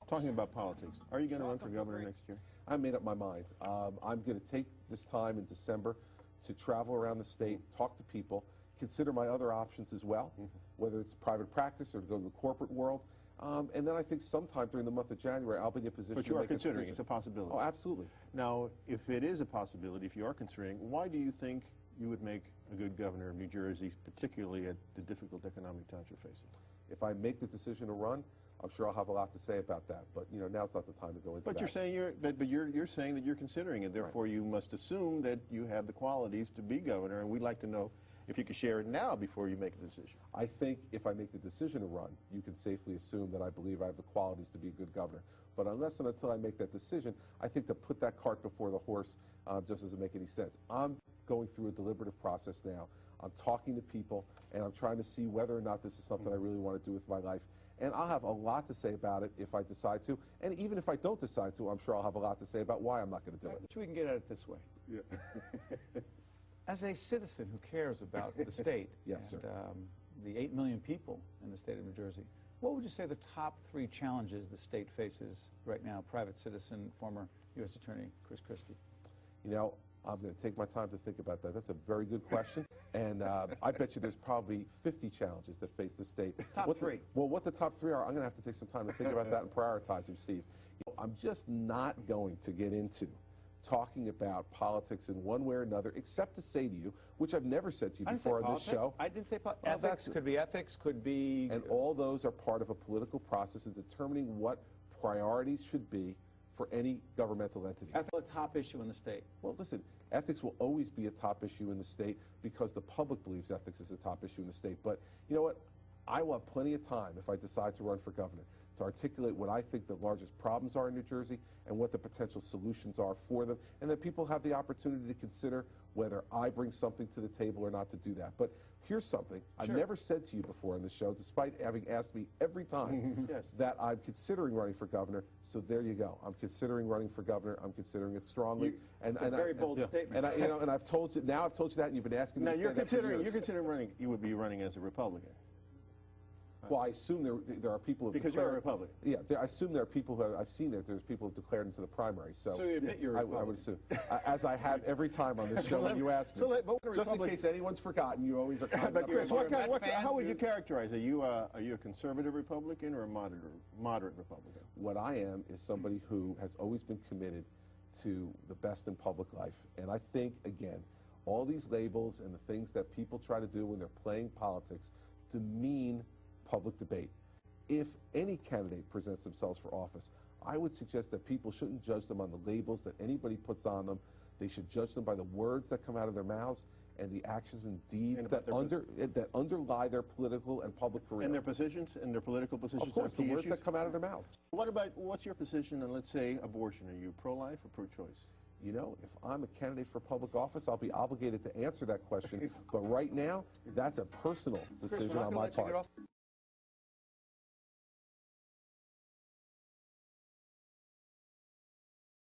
Talking about politics, are you going to run for governor next year? I made up my mind. I'm going to take this time in December to travel around the state, talk to people, consider my other options as well, whether it's private practice or to go to the corporate world. And then I think sometime during the month of January, I'll be in a position to make a decision. But you are considering, it's a possibility. Oh, absolutely. Now, if it is a possibility, if you are considering, why do you think you would make a good governor of New Jersey, particularly at the difficult economic times you're facing? If I make the decision to run, I'm sure I'll have a lot to say about that. But you know, now's not the time to go into that. But you're saying you're saying that you're considering it. Therefore, right. You must assume that you have the qualities to be governor, and we'd like to know if you could share it now before you make a decision. I think if I make the decision to run, you can safely assume that I believe I have the qualities to be a good governor. But unless and until I make that decision, I think to put that cart before the horse just doesn't make any sense. I'm going through a deliberative process now. I'm talking to people, and I'm trying to see whether or not this is something I really want to do with my life. And I'll have a lot to say about it if I decide to. And even if I don't decide to, I'm sure I'll have a lot to say about why I'm not going to do it. So we can get at it this way. Yeah. As a citizen who cares about the state yes, and sir. The 8 million people in the state of New Jersey, what would you say the top 3 challenges the state faces right now? Private citizen, former U.S. Attorney Chris Christie. You know, I'm going to take my time to think about that. That's a very good question. And I bet you there's probably 50 challenges that face the state. Top 3. Well, what the top 3 are, I'm going to have to take some time to think about that and prioritize them, Steve. You know, I'm just not going to get into talking about politics in one way or another, except to say to you, which I've never said to you before on this show. I didn't say politics. Ethics, could be... And all those are part of a political process in determining what priorities should be for any governmental entity. Ethics is a top issue in the state. Well, listen, ethics will always be a top issue in the state because the public believes ethics is a top issue in the state. But you know what? I will have plenty of time if I decide to run for governor to articulate what I think the largest problems are in New Jersey and what the potential solutions are for them, and that people have the opportunity to consider whether I bring something to the table or not to do that. But here's something I've never said to you before on the show, despite having asked me every time that I'm considering running for governor. So there you go. I'm considering running for governor. I'm considering it strongly. It's a very bold statement. And and I've told you now. I've told you that, and you've been asking me. Now to you're say that for considering years. running. You would be running as a Republican. Well, I assume there are people who because you're a Republican. Yeah, I assume there are people who I've seen that there's people who declared into the primary. So you admit you're a Republican. I would assume, as I have every time on this show when you ask me. Just in case anyone's forgotten, you always are kind But Chris, enough how would you characterize? Are you a conservative Republican or a moderate Republican? What I am is somebody who has always been committed to the best in public life, and I think again, all these labels and the things that people try to do when they're playing politics demean public debate. If any candidate presents themselves for office, I would suggest that people shouldn't judge them on the labels that anybody puts on them. They should judge them by the words that come out of their mouths and the actions and deeds that underlie their political and public career. And their positions, and their political positions. Of course, the words that come out of their mouth. What's your position on, let's say, abortion? Are you pro-life or pro-choice? You know, if I'm a candidate for public office, I'll be obligated to answer that question. But right now, that's a personal decision on my part.